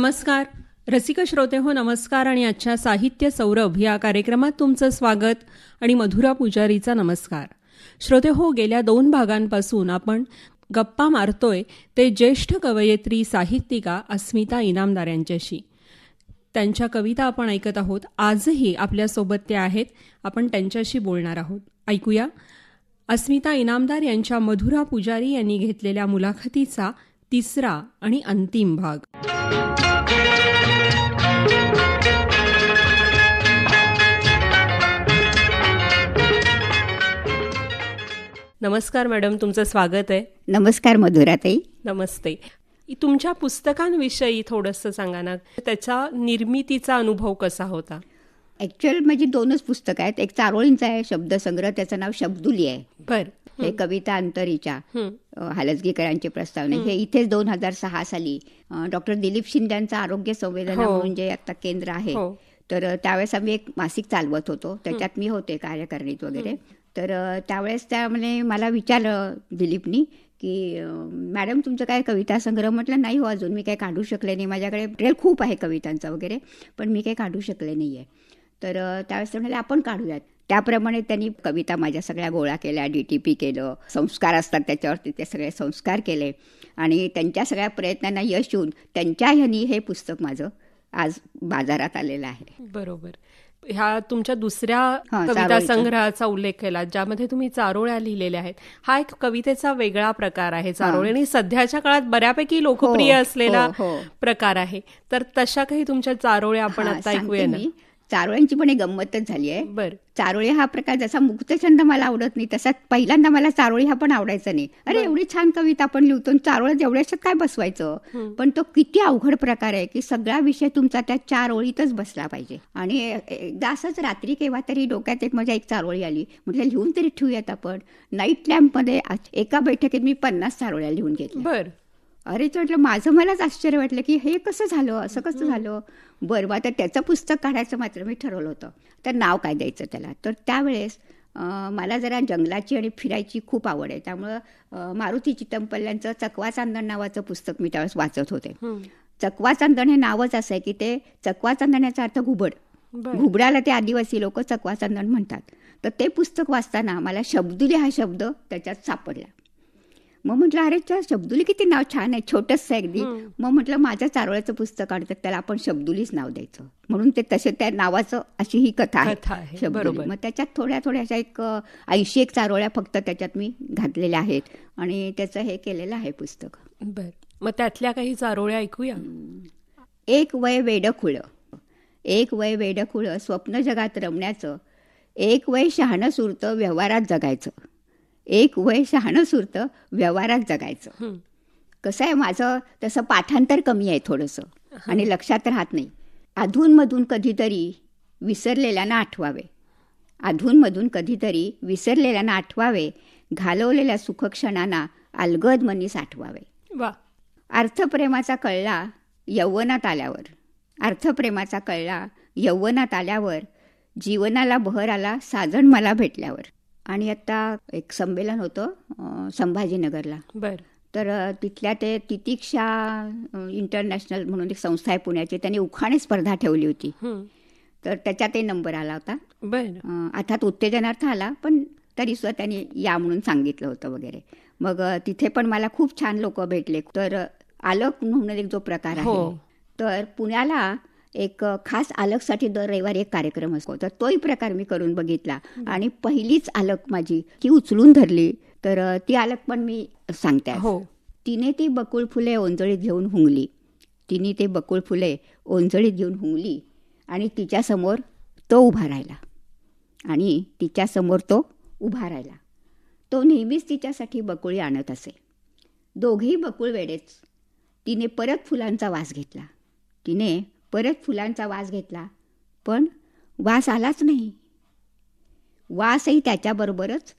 नमस्कार रसिक श्रोते हो, नमस्कार. आणि आजच्या साहित्य सौरभ या कार्यक्रमात तुमचं स्वागत आणि मधुरा पुजारीचा नमस्कार. श्रोते हो, गेल्या 2 भागांपासून आपण गप्पा मारतोय ते ज्येष्ठ कवयित्री साहित्यिका अस्मिता इनामदार यांच्याशी. त्यांच्या कविता आपण ऐकत आहोत. आजही आपल्यासोबत त्या आहेत. आपण त्यांच्याशी बोलणार आहोत. ऐकूया अस्मिता इनामदार यांच्या मधुरा पुजारी यांनी घेतलेल्या मुलाखतीचा 3रा आणि अंतिम भाग. नमस्कार मॅडम, तुमचं स्वागत आहे. नमस्कार मधुराताई. नमस्ते. तुमच्या पुस्तकांविषयी थोडंसं सांगा ना, त्याचा निर्मितीचा अनुभव कसा होता? ॲक्च्युअल माझी 2च पुस्तकं आहेत. एक चारोळींचं आहे शब्दसंग्रह, त्याचं नाव शब्दुली आहे. बरं. हे कविता अंतरीच्या हालसगीकरांची प्रस्तावना. हे इथेच 2006 साली डॉक्टर दिलीप शिंद्यांचं आरोग्य संवेदना म्हणून जे आता केंद्र आहे, तर त्यावेळेस आम्ही एक मासिक चालवत होतो. त्याच्यात मी होते कार्यकारिणीत वगैरे. तर त्यावेळेस त्यामुळे मला विचारलं दिलीपनी की मॅडम तुमचं काय कविता संग्रह? म्हटलं नाही हो, अजून मी काही काढू शकले नाही. माझ्याकडे मटेरियल खूप आहे कवितांचं वगैरे, पण मी काही काढू शकले नाही आहे. तर त्यावेळेस ते म्हणाले आपण काढूयात. त्याप्रमाणे त्यांनी कविता माझ्या सगळ्या गोळा केल्या, DTP केलं, संस्कार असतात त्याच्यावरती ते सगळे संस्कार केले. आणि त्यांच्या सगळ्या प्रयत्नांना यश येऊन त्यांच्या ह्यानी हे पुस्तक माझं आज बाजारात आलेलं आहे. बरोबर. ह्या तुमच्या 2ऱ्या कविता संग्रहाचा उल्लेख केला, ज्यामध्ये तुम्ही चारोळ्या लिहिलेल्या आहेत. हा एक कवितेचा वेगळा प्रकार आहे चारोळी, आणि सध्याच्या काळात बऱ्यापैकी लोकप्रिय असलेला प्रकार आहे. तर तशा काही तुमच्या चारोळ्या आपण आता ऐकूया ना. चारोळ्यांची पण एक गंमतच झाली आहे. बरं. चारोळी हा प्रकार जसा मुक्तछंद मला आवडत नाही, तसा पहिल्यांदा मला चारोळी हा पण आवडायचा नाही. अरे एवढी छान कविता आपण लिहितो, चारोळ्या एवढ्याच्यात काय बसवायचं? पण तो किती अवघड प्रकार आहे की सगळा विषय तुमचा त्या 4 ओळीतच बसला पाहिजे. आणि एकदा असंच रात्री केव्हा तरी डोक्यात एक चारोळी आली. म्हटलं लिहून तरी ठेवूयात आपण. नाईट लॅम्पमध्ये एका बैठकीत मी 50 चारोळ्या लिहून घेतल्या. बरं. अरे म्हटलं माझं मलाच आश्चर्य वाटलं की हे कसं झालं, असं कसं झालं. बरं, आता त्याचं पुस्तक काढायचं मात्र मी ठरवलं होतं. तर नाव काय द्यायचं त्याला? तर त्यावेळेस मला जरा जंगलाची आणि फिरायची खूप आवड आहे. त्यामुळं मारुती चितमपल्ल्यांचं चकवा चांदण नावाचं पुस्तक मी त्यावेळेस वाचत होते. चकवा चांदण हे नावच असं आहे की ते चकवा चांदण याचा अर्थ घुबड. घुबडाला ते आदिवासी लोक चकवा चांदण म्हणतात. तर ते पुस्तक वाचताना मला शब्दुली हा शब्द त्याच्यात सापडला. मग म्हटलं अरे शब्दुली किती नाव छान आहे, छोटंसं अगदी. मग म्हटलं माझं चारोळ्याचं पुस्तक काढतात त्याला आपण शब्दुलीच नाव द्यायचं. म्हणून ते तसे त्या नावाचं अशी ही कथा आहे शब्दुली. मग त्याच्यात थोड्या अशा एक 80 चारोळ्या फक्त त्याच्यात मी घातलेल्या आहेत आणि त्याचं हे केलेलं आहे पुस्तक. बरं. मग त्यातल्या काही चारोळ्या ऐकूया. एक वय वेडखुळं, एक वय वेडखुळं स्वप्न जगात रमण्याचं, एक वय शहाणं सुरतं व्यवहारात जगायचं, एक वय शहाणं सुरतं व्यवहारात जगायचं. कसं आहे माझं तसं पाठांतर कमी आहे थोडंसं आणि लक्षात राहत नाही. अधूनमधून कधीतरी विसरलेल्यांना आठवावे, अधूनमधून कधीतरी विसरलेल्यांना आठवावे, घालवलेल्या सुखक्षणांना अलगद मनी साठवावे. वा. अर्थप्रेमाचा कळला यौवनात आल्यावर, अर्थप्रेमाचा कळला यौवनात आल्यावर, जीवनाला बहर आला साजण मला भेटल्यावर. आणि आता एक संमेलन होतं संभाजीनगरला. बरं. तर तिथल्या ते तितिक्षा इंटरनॅशनल म्हणून एक संस्था आहे पुण्याची, त्यांनी उखाणे स्पर्धा ठेवली होती. तर त्याच्यातही नंबर आला होता. बरं. अर्थात उत्तेजनार्थ आला, पण तरी सुद्धा त्यांनी या म्हणून सांगितलं होतं वगैरे. मग तिथे पण मला खूप छान लोक भेटले. तर आलक म्हणून एक जो प्रकार आहे, तर पुण्याला एक खास आलकसाठी दर रविवारी एक कार्यक्रम असतो. तर तोही प्रकार मी करून बघितला आणि पहिलीच आलक माझी ती उचलून धरली. तर ती आलक पण मी सांगते. तिने ती बकुळ फुले ओंजळीत घेऊन हुंगली, तिने ते बकुळ फुले ओंजळीत घेऊन हुंगली आणि तिच्यासमोर तो उभा राहिला, आणि तिच्यासमोर तो उभा राहिला. तो नेहमीच तिच्यासाठी बकुळी आणत असे. दोघेही बकुळ वेडेच. तिने परत फुलांचा वास घेतला, तिने परत फुलांचा वास घेतला, पण वास आलाच नाही. वासही त्याच्याबरोबरच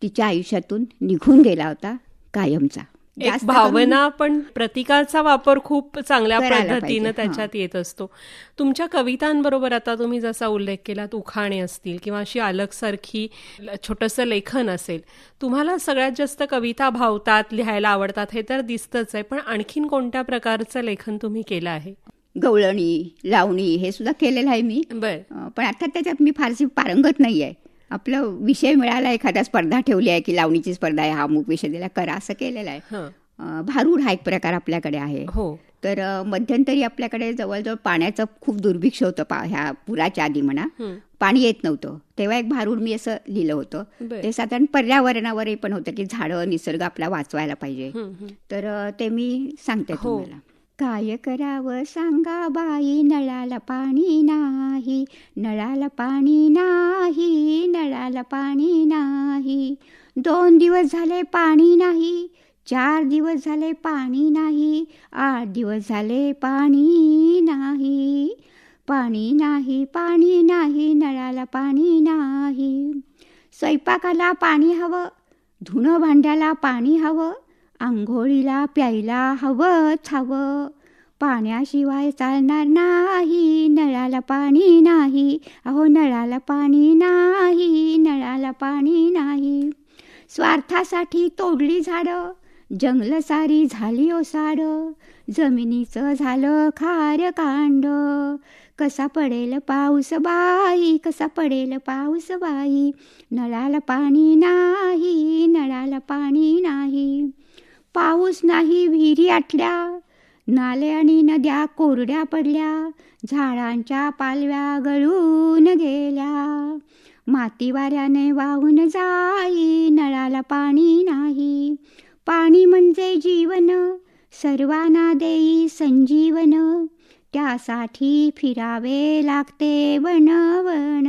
तिच्या आयुष्यातून निघून गेला होता कायमचा. एक भावना पण प्रतिकाचा वापर खूप चांगल्या पद्धतीनं त्याच्यात येत असतो. तुमच्या कवितांबरोबर आता तुम्ही जसा उल्लेख केला, उखाणे असतील किंवा अशी आलकसारखी छोटंसं लेखन असेल, तुम्हाला सगळ्यात जास्त कविता भावतात, लिहायला आवडतात हे तर दिसतंच आहे, पण आणखीन कोणत्या प्रकारचं लेखन तुम्ही केलं आहे? गवळणी, लावणी हे सुद्धा केलेलं आहे मी. पण आता त्याच्यात मी फारशी पारंगत नाही आहे. आपला विषय मिळाला, एखादा स्पर्धा ठेवली आहे की लावणीची स्पर्धा आहे, हा अमुक विषय दिला करा, असं केलेलं आहे. भारूड हा एक प्रकार आपल्याकडे आहे. तर मध्यंतरी आपल्याकडे जवळजवळ पाण्याचं खूप दुर्भिक्ष होतं. ह्या पुराच्या आधी म्हणा, पाणी येत नव्हतं, तेव्हा एक भारूड मी असं लिहिलं होतं. ते साधारण पर्यावरणावरही पण होतं की झाडं, निसर्ग आपला वाचवायला पाहिजे. तर ते मी सांगते तुम्हाला. काय करावं सांगा बाई, नळाला पाणी नाही, नळाला पाणी नाही, नळाला पाणी नाही. 2 दिवस झाले पाणी नाही, 4 दिवस झाले पाणी नाही, 8 दिवस झाले पाणी नाही. पाणी नाही, पाणी नाही, नळाला पाणी नाही. स्वयंपाकाला पाणी हवं, धुणं भांड्याला पाणी हवं, आंघोळीला प्यायला हवंच हवं. पाण्याशिवाय चालणार नाही, नळाला पाणी नाही, अहो नळाला पाणी नाही, नळाला पाणी नाही. स्वार्थासाठी तोडली झाडं, जंगल सारी झाली ओसाड, जमिनीचं झालं खारकांड. कसा पडेल पाऊस बाई, कसा पडेल पाऊस बाई, नळाला पाणी नाही, नळाला पाणी नाही. पाऊस नाही, विहिरी आटल्या, नाले आणि नद्या कोरड्या पडल्या, झाडांच्या पालव्या गळून गेल्या. माती वाऱ्याने वाहून जाई, नळाला पाणी नाही. पाणी म्हणजे जीवन, सर्वांना देई संजीवन, त्यासाठी फिरावे लागते वन वन.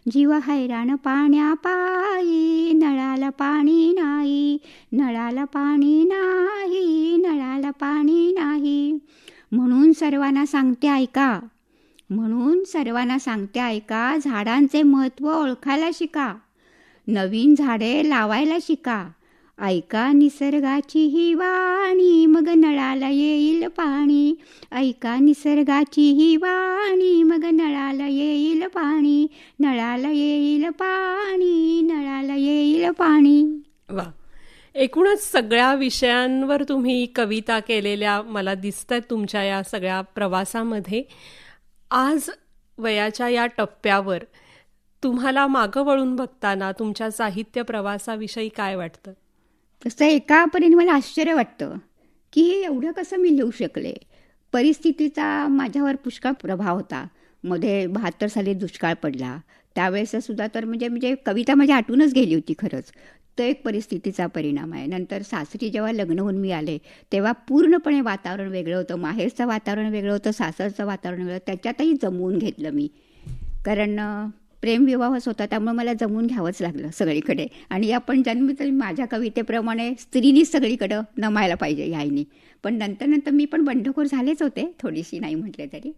जीव हैराण पाण्यापायी, नळाला पाणी नाही, नळाला पाणी नाही, नळाला पाणी नाही. म्हणून सर्वांना सांगते ऐका, म्हणून सर्वांना सांगते ऐका, झाडांचे महत्त्व ओळखायला शिका, नवीन झाडे लावायला शिका. ऐका निसर्गाची ही वाणी, मग नळाला येईल पाणी. ऐका निसर्गाची ही वाणी, मग नळाला येईल पाणी, नळाला येईल पाणी, नळाला येईल पाणी. वा, एकूणच सगळ्या विषयांवर तुम्ही कविता केलेल्या मला दिसतात तुमच्या या सगळ्या प्रवासामध्ये. आज वयाच्या या टप्प्यावर तुम्हाला मागं वळून बघताना तुमच्या साहित्य प्रवासाविषयी काय वाटतं? तसं एका परीने मला आश्चर्य वाटतं की हे एवढं कसं मी लिहू शकले. परिस्थितीचा माझ्यावर पुष्कळ प्रभाव होता. मध्ये 72 साली दुष्काळ पडला, त्यावेळेस सुद्धा तर म्हणजे कविता माझ्या आटूनच गेली होती खरंच. तो एक परिस्थितीचा परिणाम आहे. नंतर सासरी जेव्हा लग्न होऊन मी आले तेव्हा पूर्णपणे वातावरण वेगळं होतं. माहेरचं वातावरण वेगळं होतं, सासरचं वातावरण वेगळं. त्याच्यातही जमवून घेतलं मी, कारण प्रेमविवाहच होता, त्यामुळे मला जमवून घ्यावंच लागलं सगळीकडे. आणि आपण जन्मतरी माझ्या कवितेप्रमाणे स्त्रीनीच सगळीकडं नमायला पाहिजे ह्यानी. पण नंतर मी पण बंडखोर झालेच होते, थोडीशी नाही म्हटले तरी.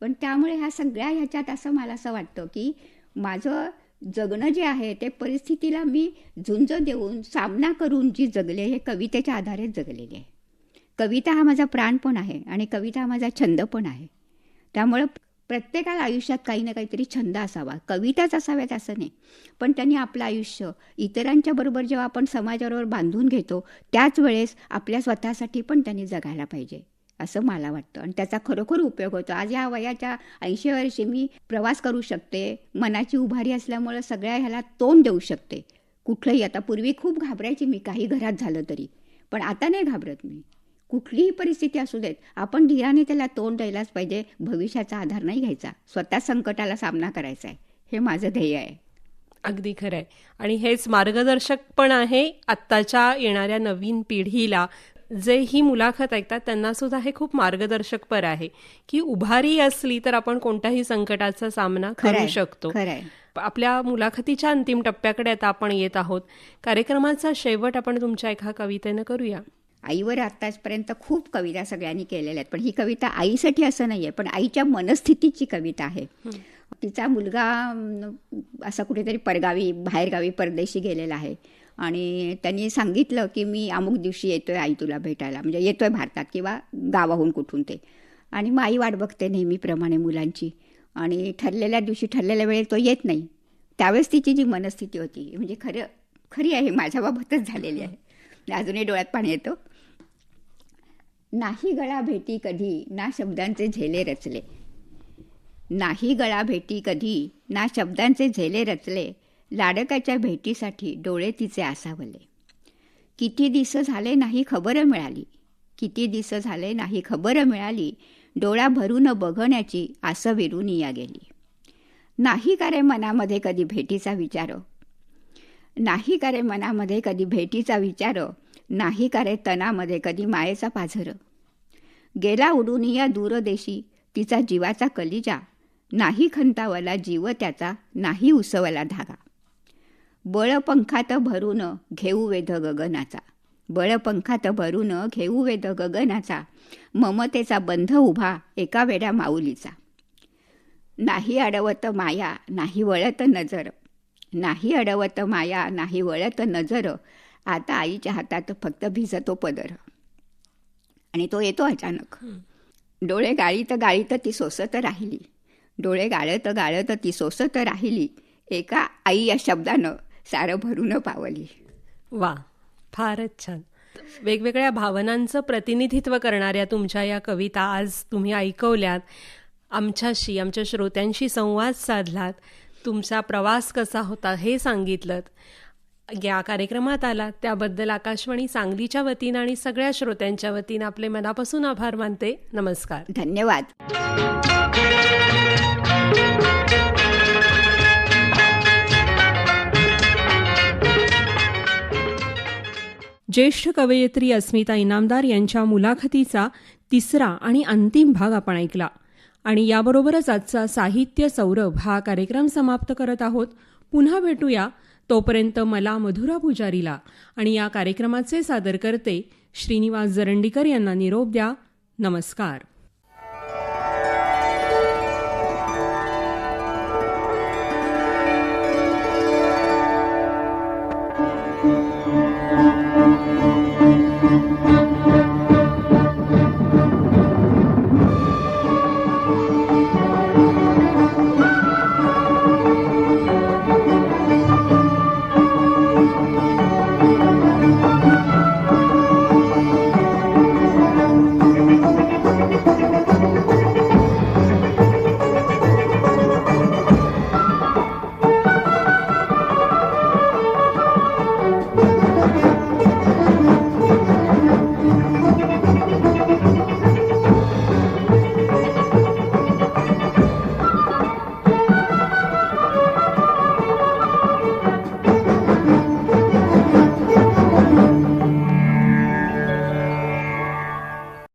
पण त्यामुळे ह्या सगळ्या ह्याच्यात असं मला असं वाटतं की माझं जगणं जे आहे ते परिस्थितीला मी झुंज देऊन सामना करून जी जगले, हे कवितेच्या आधारेच जगलेले आहे. कविता हा माझा प्राण पण आहे आणि कविता हा माझा छंद पण आहे. त्यामुळं प्रत्येकाला आयुष्यात काही ना काहीतरी छंद असावा. कविताच असाव्यात असं नाही, पण त्यांनी आपलं आयुष्य इतरांच्या बरोबर जेव्हा आपण समाजाबरोबर बांधून घेतो त्याच वेळेस आपल्या स्वतःसाठी पण त्यांनी जगायला पाहिजे असं मला वाटतं. आणि त्याचा खरोखर उपयोग होतो. आज या वयाच्या 80 वर्षी मी प्रवास करू शकते, मनाची उभारी असल्यामुळं सगळ्या ह्याला तोंड देऊ शकते. कुठलंही, आता पूर्वी खूप घाबरायची मी काही घरात झालं तरी, पण आता नाही घाबरत मी. कुठलीही परिस्थिती असू देत, आपण धीराने त्याला तोंड द्यायलाच पाहिजे. भविष्याचा आधार नाही घ्यायचा, स्वतः संकटाला सामना करायचा आहे, हे माझं ध्येय आहे. अगदी खरं आहे. आणि हेच मार्गदर्शक पण आहे आत्ताच्या येणाऱ्या नवीन पिढीला. जे ही मुलाखत ऐकतात त्यांना सुद्धा हे खूप मार्गदर्शकपर आहे की उभारी असली तर आपण कोणत्याही संकटाचा सामना करू शकतो. आपल्या मुलाखतीच्या अंतिम टप्प्याकडे आता आपण येत आहोत. कार्यक्रमाचा शेवट आपण तुमच्या एका कवितेनं करूया. आईवर आतापर्यंत खूप कविता सगळ्यांनी केलेल्या आहेत, पण ही कविता आईसाठी असं नाही आहे, पण आईच्या मनस्थितीची कविता आहे. तिचा मुलगा असा कुठेतरी परगावी, बाहेरगावी, परदेशी गेलेला आहे आणि त्यांनी सांगितलं की मी अमुक दिवशी येतोय आई तुला भेटायला, म्हणजे येतोय भारतात किंवा गावाहून कुठून ते. आणि मग आई वाट बघते नेहमीप्रमाणे मुलांची, आणि ठरलेल्या दिवशी ठरलेल्या वेळेत तो येत नाही. त्यावेळेस तिची जी मनस्थिती होती म्हणजे खरी आहे, माझ्याबाबतच झालेली आहे. अजूनही डोळ्यात पाणी येतं. नाही गळा भेटी कधी ना शब्दांचे झेले रचले. नाही गळा भेटी कधी ना शब्दांचे झेले रचले. लाडकाच्या भेटीसाठी डोळे तिचे आसावले. किती दिस झाले नाही खबर मिळाली. किती दिस झाले नाही खबर मिळाली. डोळा भरून बघण्याची आस विरून या गेली. नाही का रे मनामध्ये कधी भेटीचा विचार. नाही का रे मनामध्ये कधी भेटीचा विचार. नाही का रे तनामध्ये कधी मायेचा पाझर. गेला उडून या दूरदेशी तिचा जीवाचा कलिजा. नाही खंतावला जीव त्याचा नाही उसवला धागा. बळपंखात भरून घेऊ वेध गगनाचा. बळपंखात भरून घेऊ वेध गगनाचा. ममतेचा बंध उभा एका वेड्या माऊलीचा. नाही अडवत माया नाही वळत नजर. नाही अडवत माया नाही वळत नजर. आता आईच्या हातात फक्त भिजतो पदर. आणि तो येतो अचानक. डोळे गाळीत गाळीत ती सोसत राहिली. डोळे गाळत गाळत ती सोसत राहिली. एका आई या शब्दानं सारं भरून पावली. वा, फारच छान. वेगवेगळ्या भावनांचं प्रतिनिधित्व करणाऱ्या तुमच्या या कविता आज तुम्ही ऐकवल्यात. आमच्याशी, आमच्या श्रोत्यांशी संवाद साधलात. तुमचा प्रवास कसा होता हे सांगितलं. या कार्यक्रमात आलात त्याबद्दल आकाशवाणी सांगलीच्या वतीनं आणि सगळ्या श्रोत्यांच्या वतीनं आपले मनापासून आभार मानते. नमस्कार. धन्यवाद. ज्येष्ठ कवयित्री अस्मिता इनामदार यांच्या मुलाखतीचा तिसरा आणि अंतिम भाग आपण ऐकला. आणि याबरोबरच आजचा साहित्य सौरभ हा कार्यक्रम समाप्त करत आहोत. पुन्हा भेटूया. तोपर्यंत मला मधुरा पुजारीला आणि या कार्यक्रमाचे सादरकर्ते श्रीनिवास जरंडीकर यांना निरोप द्या. नमस्कार.